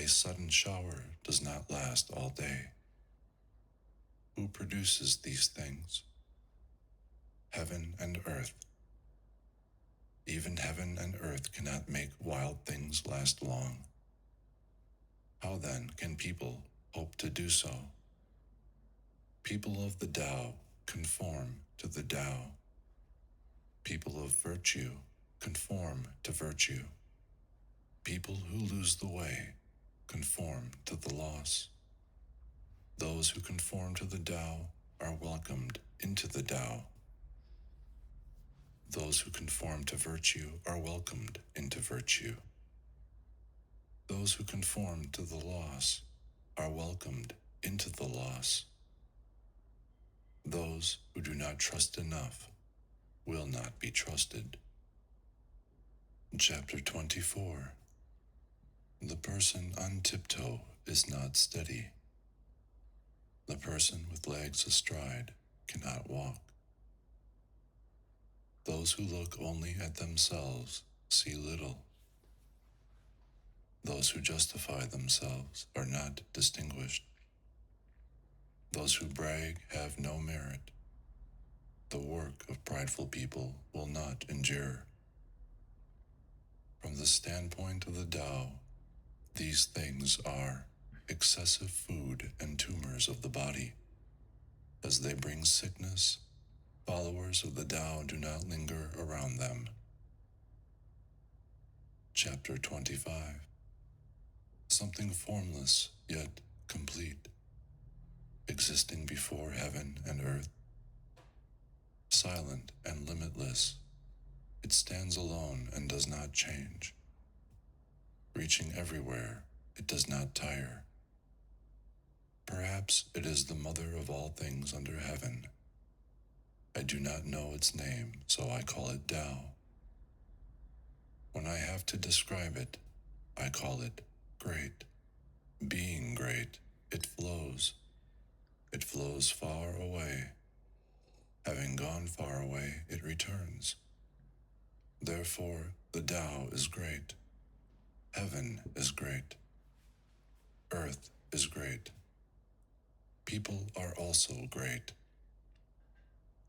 A sudden shower does not last all day. Who produces these things? Heaven and earth. Even heaven and earth cannot make wild things last long. How then can people hope to do so? People of the Tao conform to the Tao. People of virtue conform to virtue. People who lose the way conform to the loss. Those who conform to the Tao are welcomed into the Tao. Those who conform to virtue are welcomed into virtue. Those who conform to the loss are welcomed into the loss. Those who do not trust enough will not be trusted. Chapter 24. The person on tiptoe is not steady. The person with legs astride cannot walk. Those who look only at themselves see little. Those who justify themselves are not distinguished. Those who brag have no merit. The work of prideful people will not endure. From the standpoint of the Tao, these things are excessive food and tumors of the body. As they bring sickness, followers of the Tao do not linger around them. Chapter 25. Something formless yet complete, existing before heaven and earth. Silent and limitless, it stands alone and does not change. Reaching everywhere, it does not tire. Perhaps it is the mother of all things under heaven. I do not know its name, so I call it Tao. When I have to describe it, I call it great. Being great, it flows. It flows far away. Having gone far away, it returns. Therefore, the Tao is great. Heaven is great. Earth is great. People are also great.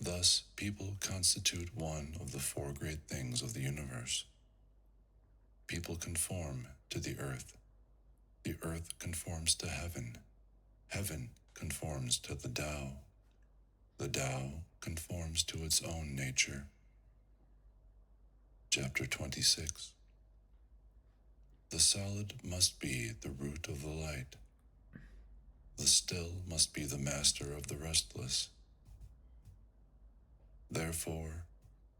Thus, people constitute one of the four great things of the universe. People conform to the earth. The earth conforms to heaven. Heaven conforms to the Tao. The Tao conforms to its own nature. Chapter 26. The solid must be the root of the light. The still must be the master of the restless. Therefore,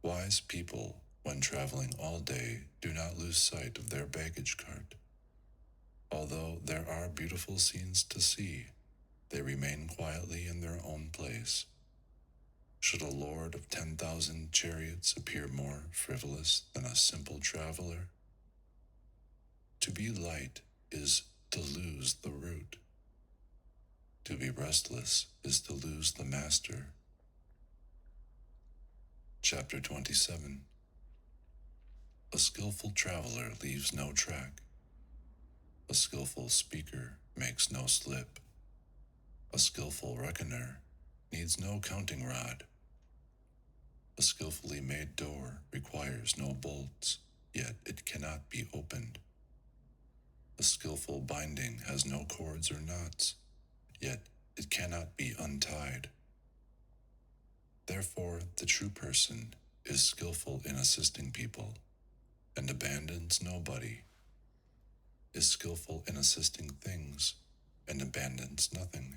wise people, when traveling all day, do not lose sight of their baggage cart. Although there are beautiful scenes to see, they remain quietly in their own place. Should a lord of 10,000 chariots appear more frivolous than a simple traveler? To be light is to lose the root. To be restless is to lose the master. Chapter 27. A skillful traveler leaves no track. A skillful speaker makes no slip. A skillful reckoner needs no counting rod. A skillfully made door requires no bolts, yet it cannot be opened. A skillful binding has no cords or knots, yet it cannot be untied. Therefore, the true person is skillful in assisting people, and abandons nobody, is skillful in assisting things, and abandons nothing.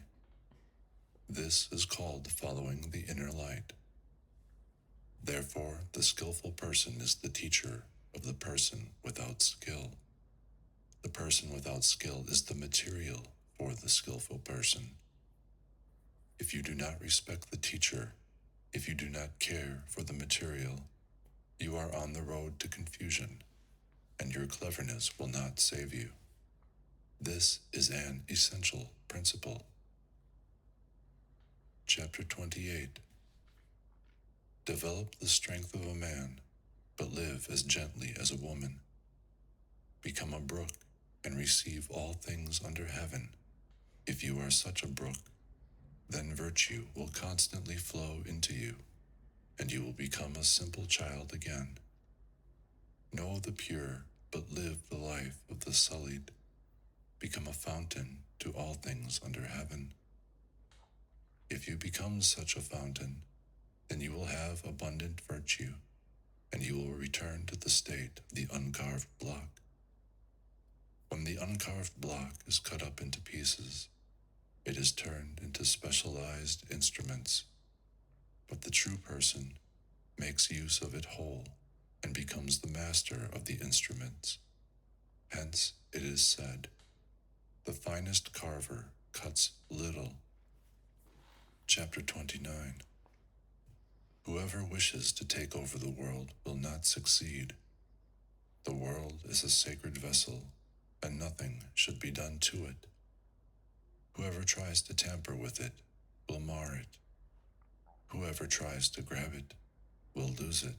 This is called following the inner light. Therefore, the skillful person is the teacher of the person without skill. The person without skill is the material for the skillful person. If you do not respect the teacher, if you do not care for the material, you are on the road to confusion, and your cleverness will not save you. This is an essential principle. Chapter 28. Develop the strength of a man, but live as gently as a woman. Become a brook, and receive all things under heaven. If you are such a brook, then virtue will constantly flow into you, and you will become a simple child again. Know the pure, but live the life of the sullied. Become a fountain to all things under heaven. If you become such a fountain, then you will have abundant virtue, and you will return to the state of the uncarved block. When the uncarved block is cut up into pieces, it is turned into specialized instruments, but the true person makes use of it whole and becomes the master of the instruments. Hence it is said, the finest carver cuts little. Chapter 29. Whoever wishes to take over the world will not succeed. The world is a sacred vessel, and nothing should be done to it. Whoever tries to tamper with it will mar it. Whoever tries to grab it will lose it.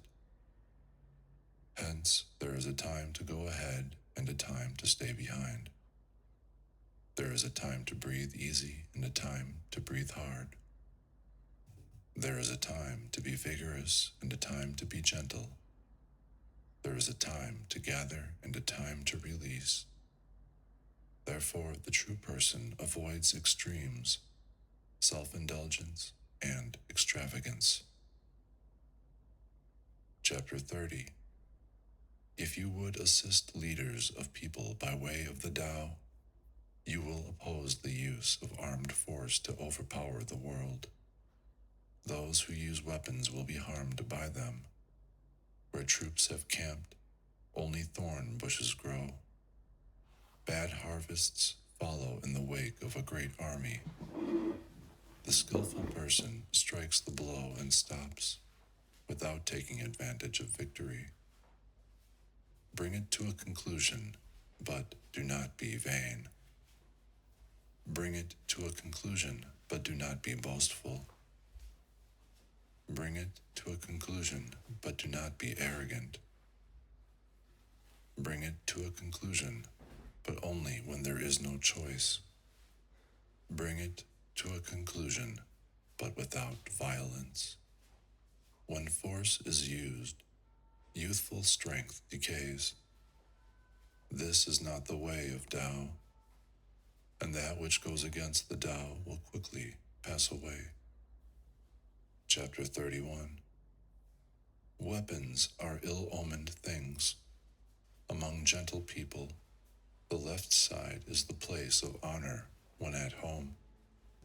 Hence, there is a time to go ahead and a time to stay behind. There is a time to breathe easy and a time to breathe hard. There is a time to be vigorous and a time to be gentle. There is a time to gather and a time to release. Therefore, the true person avoids extremes, self-indulgence, and extravagance. Chapter 30. If you would assist leaders of people by way of the Tao, you will oppose the use of armed force to overpower the world. Those who use weapons will be harmed by them. Where troops have camped, only thorn bushes grow. Bad harvests follow in the wake of a great army. The skillful person strikes the blow and stops, without taking advantage of victory. Bring it to a conclusion, but do not be vain. Bring it to a conclusion, but do not be boastful. Bring it to a conclusion, but do not be arrogant. Bring it to a conclusion, but only when there is no choice. Bring it to a conclusion, but without violence. When force is used, youthful strength decays. This is not the way of Tao, and that which goes against the Tao will quickly pass away. Chapter 31. Weapons are ill-omened things. Among gentle people, the left side is the place of honor when at home,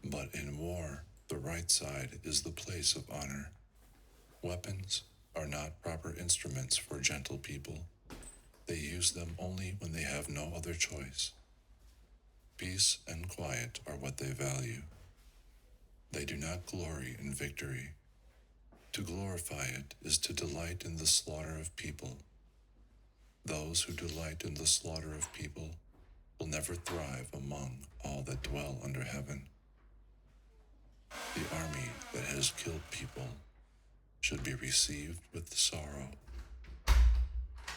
but in war, the right side is the place of honor. Weapons are not proper instruments for gentle people. They use them only when they have no other choice. Peace and quiet are what they value. They do not glory in victory. To glorify it is to delight in the slaughter of people. Those who delight in the slaughter of people will never thrive among all that dwell under heaven. The army that has killed people should be received with sorrow.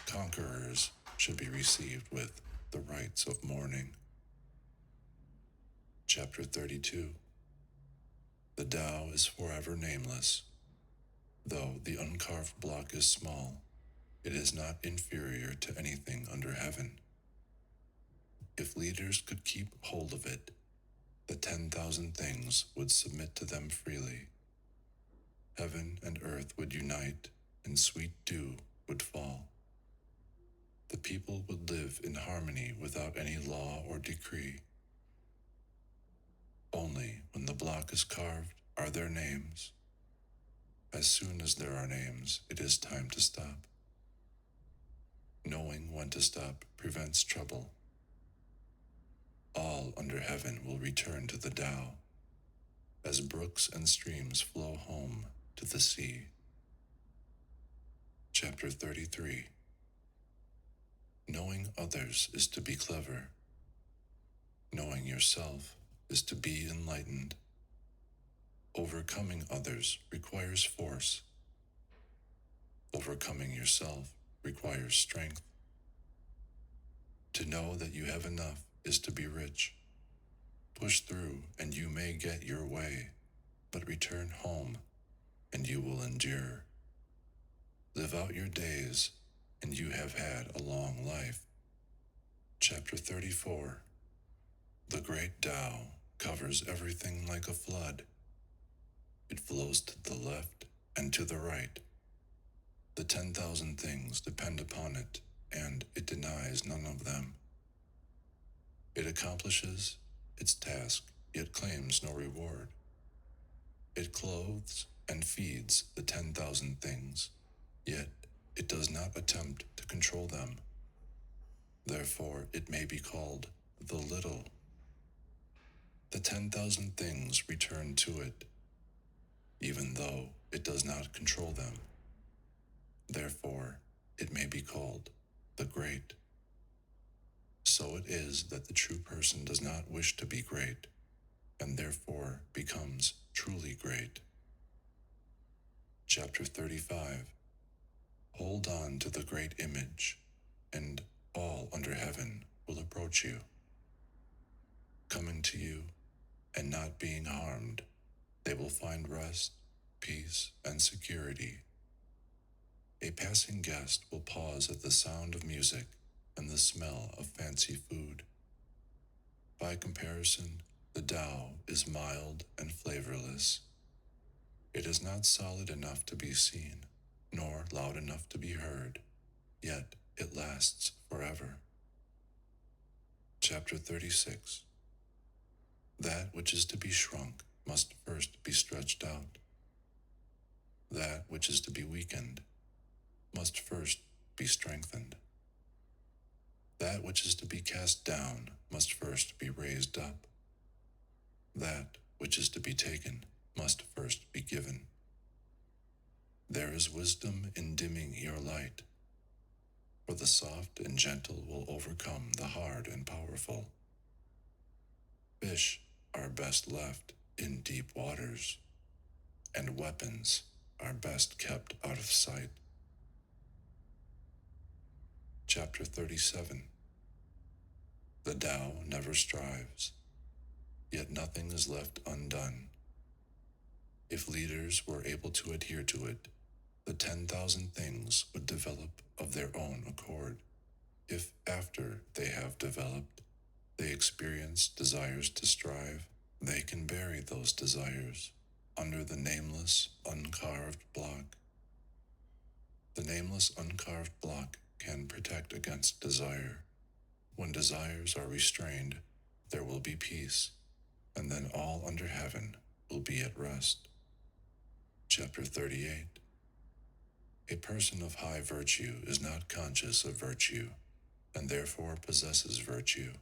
Conquerors should be received with the rites of mourning. Chapter 32. The Tao is forever nameless. Though the uncarved block is small, it is not inferior to anything under heaven. If leaders could keep hold of it, the 10,000 things would submit to them freely. Heaven and earth would unite, and sweet dew would fall. The people would live in harmony without any law or decree. Only when the block is carved are there names. As soon as there are names, it is time to stop. Knowing when to stop prevents trouble. All under heaven will return to the Tao, as brooks and streams flow home to the sea. Chapter 33. Knowing others is to be clever. Knowing yourself is to be enlightened. Overcoming others requires force. Overcoming yourself requires strength. To know that you have enough is to be rich. Push through and you may get your way, but return home and you will endure. Live out your days and you have had a long life. Chapter 34. The great Tao covers everything like a flood. It flows to the left and to the right. The 10,000 things depend upon it, and it denies none of them. It accomplishes its task, yet claims no reward. It clothes and feeds the 10,000 things, yet it does not attempt to control them. Therefore, it may be called the little. The 10,000 things return to it, even though it does not control them. Therefore, it may be called the great. So it is that the true person does not wish to be great, and therefore becomes truly great. Chapter 35. Hold on to the great image, and all under heaven will approach you. Coming to you, and not being harmed, they will find rest, peace, and security. A passing guest will pause at the sound of music and the smell of fancy food. By comparison, the Tao is mild and flavorless. It is not solid enough to be seen, nor loud enough to be heard, yet it lasts forever. Chapter 36. That which is to be shrunk must first be stretched out. That which is to be weakened must first be strengthened. That which is to be cast down must first be raised up. That which is to be taken must first be given. There is wisdom in dimming your light, for the soft and gentle will overcome the hard and powerful. Fish are best left in deep waters, and weapons are best kept out of sight. Chapter 37. The Tao never strives, yet nothing is left undone. If leaders were able to adhere to it, the 10,000 things would develop of their own accord. If after they have developed, they experience desires to strive, they can bury those desires under the nameless, uncarved block. The nameless, uncarved block can protect against desire. When desires are restrained, there will be peace, and then all under heaven will be at rest. Chapter 38. A person of high virtue is not conscious of virtue, and therefore possesses virtue.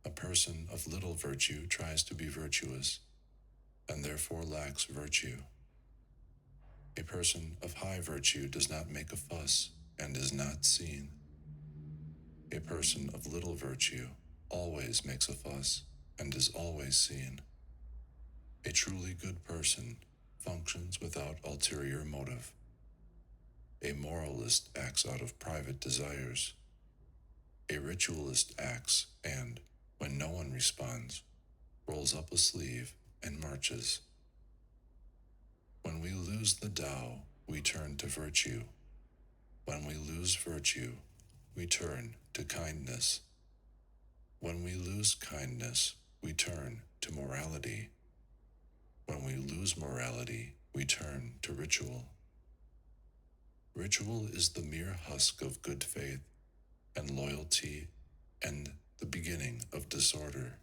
A person of little virtue tries to be virtuous, and therefore lacks virtue. A person of high virtue does not make a fuss, and is not seen. A person of little virtue always makes a fuss, and is always seen. A truly good person functions without ulterior motive. A moralist acts out of private desires. A ritualist acts and, when no one responds, rolls up a sleeve and marches. When we lose the Tao, we turn to virtue. When we lose virtue, we turn to kindness. When we lose kindness, we turn to morality. When we lose morality, we turn to ritual. Ritual is the mere husk of good faith and loyalty and the beginning of disorder.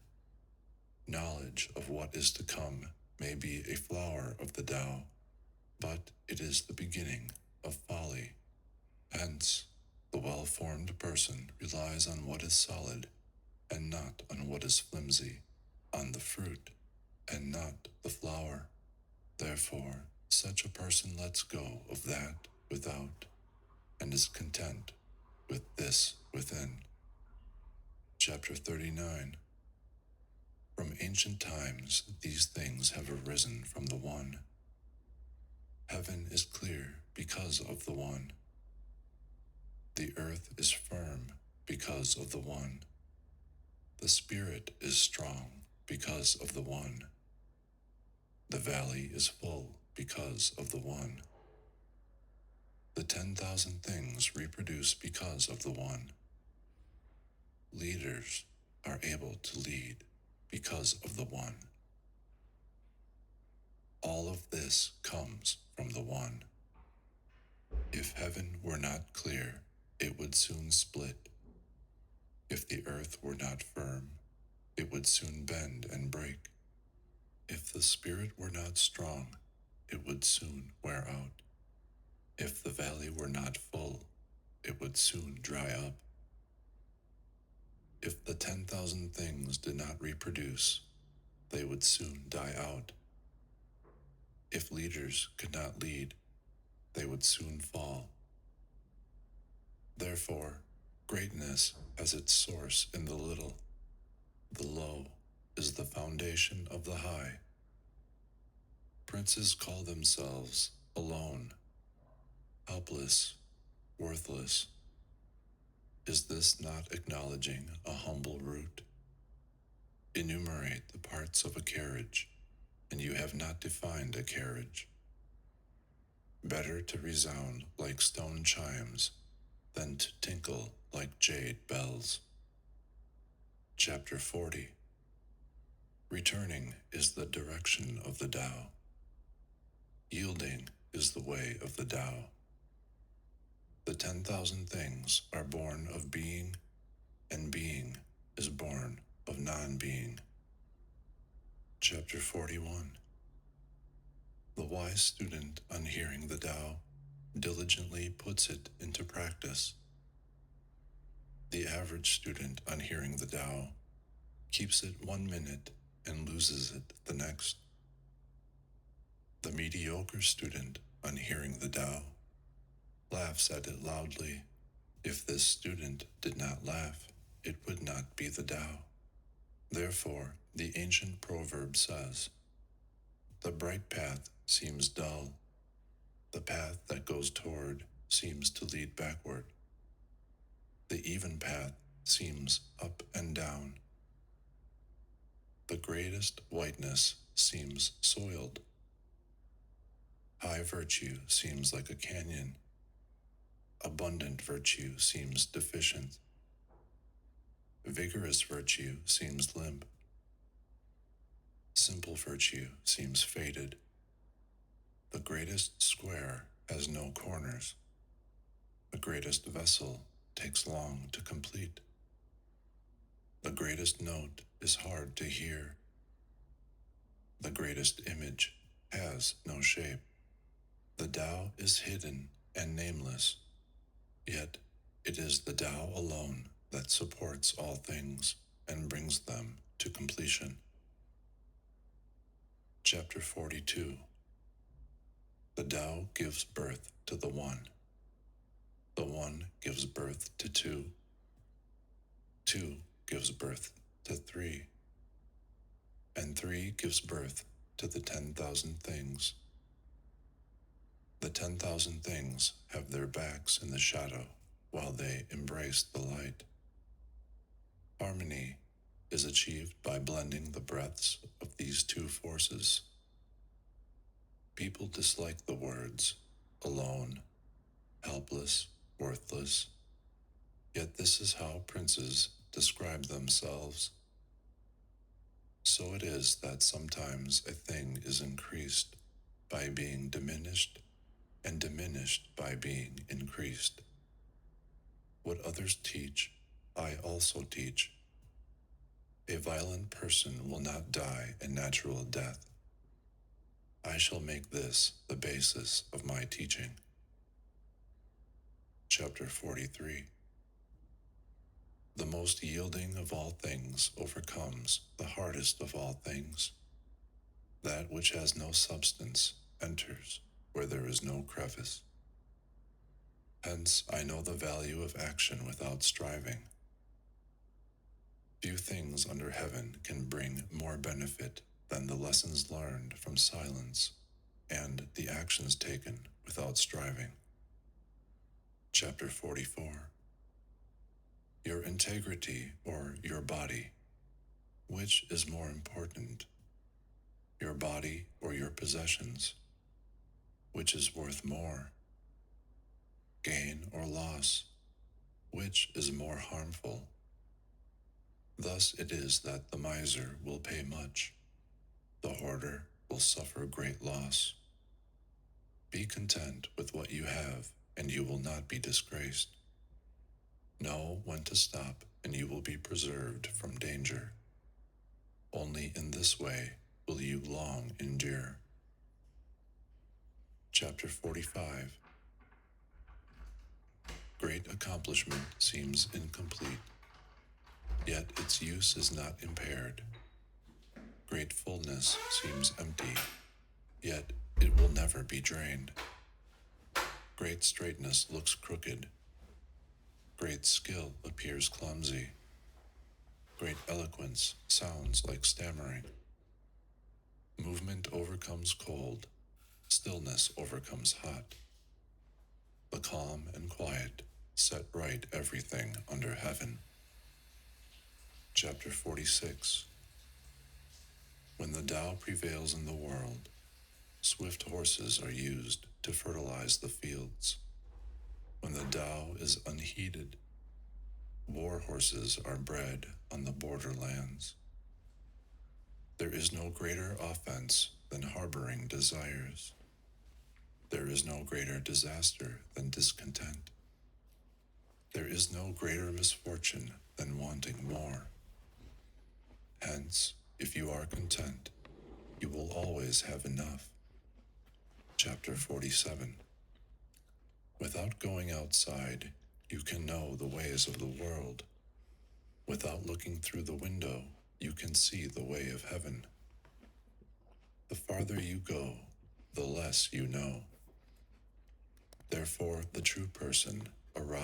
Knowledge of what is to come may be a flower of the Tao, but it is the beginning of folly. Hence, the well-formed person relies on what is solid and not on what is flimsy, on the fruit and not the flower. Therefore, such a person lets go of that without and is content with this within. Chapter 39. From ancient times, these things have arisen from the One. Heaven is clear because of the One. The earth is firm because of the one. The spirit is strong because of the one. The valley is full because of the one. The 10,000 things reproduce because of the one. Leaders are able to lead because of the one. All of this comes from the one. If heaven were not clear, it would soon split. If the earth were not firm, it would soon bend and break. If the spirit were not strong, it would soon wear out. If the valley were not full, it would soon dry up. If the 10,000 things did not reproduce, they would soon die out. If leaders could not lead, they would soon fall. Therefore, greatness has its source in the little. The low is the foundation of the high. Princes call themselves alone, helpless, worthless. Is this not acknowledging a humble root? Enumerate the parts of a carriage, and you have not defined a carriage. Better to resound like stone chimes than to tinkle like jade bells. Chapter 40. Returning is the direction of the Tao. Yielding is the way of the Tao. The 10,000 things are born of being, and being is born of non-being. Chapter 41. The wise student, on hearing the Tao, diligently puts it into practice. The average student, on hearing the Tao, keeps it 1 minute and loses it the next. The mediocre student, on hearing the Tao, laughs at it loudly. If this student did not laugh, it would not be the Tao. Therefore, the ancient proverb says, "The bright path seems dull. The path that goes toward seems to lead backward. The even path seems up and down. The greatest whiteness seems soiled. High virtue seems like a canyon. Abundant virtue seems deficient. Vigorous virtue seems limp. Simple virtue seems faded. The greatest square has no corners. The greatest vessel takes long to complete. The greatest note is hard to hear. The greatest image has no shape. The Tao is hidden and nameless, yet it is the Tao alone that supports all things and brings them to completion. Chapter 42. The Tao gives birth to the One. The One gives birth to two. Two gives birth to three. And three gives birth to the 10,000 things. The 10,000 things have their backs in the shadow while they embrace the light. Harmony is achieved by blending the breaths of these two forces. People dislike the words alone, helpless, worthless, yet this is how princes describe themselves. So it is that sometimes a thing is increased by being diminished and diminished by being increased. What others teach, I also teach. A violent person will not die a natural death. I shall make this the basis of my teaching. Chapter 43. The most yielding of all things overcomes the hardest of all things. That which has no substance enters where there is no crevice. Hence, I know the value of action without striving. Few things under heaven can bring more benefit than the lessons learned from silence and the actions taken without striving. Chapter 44. Your integrity or your body? Which is more important? Your body or your possessions? Which is worth more? Gain or loss? Which is more harmful? Thus it is that the miser will pay much, the hoarder will suffer great loss. Be content with what you have, and you will not be disgraced. Know when to stop, and you will be preserved from danger. Only in this way will you long endure. Chapter 45. Great accomplishment seems incomplete, yet its use is not impaired. Great fullness seems empty, yet it will never be drained. Great straightness looks crooked. Great skill appears clumsy. Great eloquence sounds like stammering. Movement overcomes cold. Stillness overcomes hot. The calm and quiet set right everything under heaven. Chapter 46. When the Tao prevails in the world, swift horses are used to fertilize the fields. When the Tao is unheeded, war horses are bred on the borderlands. There is no greater offense than harboring desires. There is no greater disaster than discontent. There is no greater misfortune than wanting more. Hence, if you are content, you will always have enough. Chapter 47. Without going outside, you can know the ways of the world. Without looking through the window, you can see the way of heaven. The farther you go, the less you know. Therefore, the true person arrives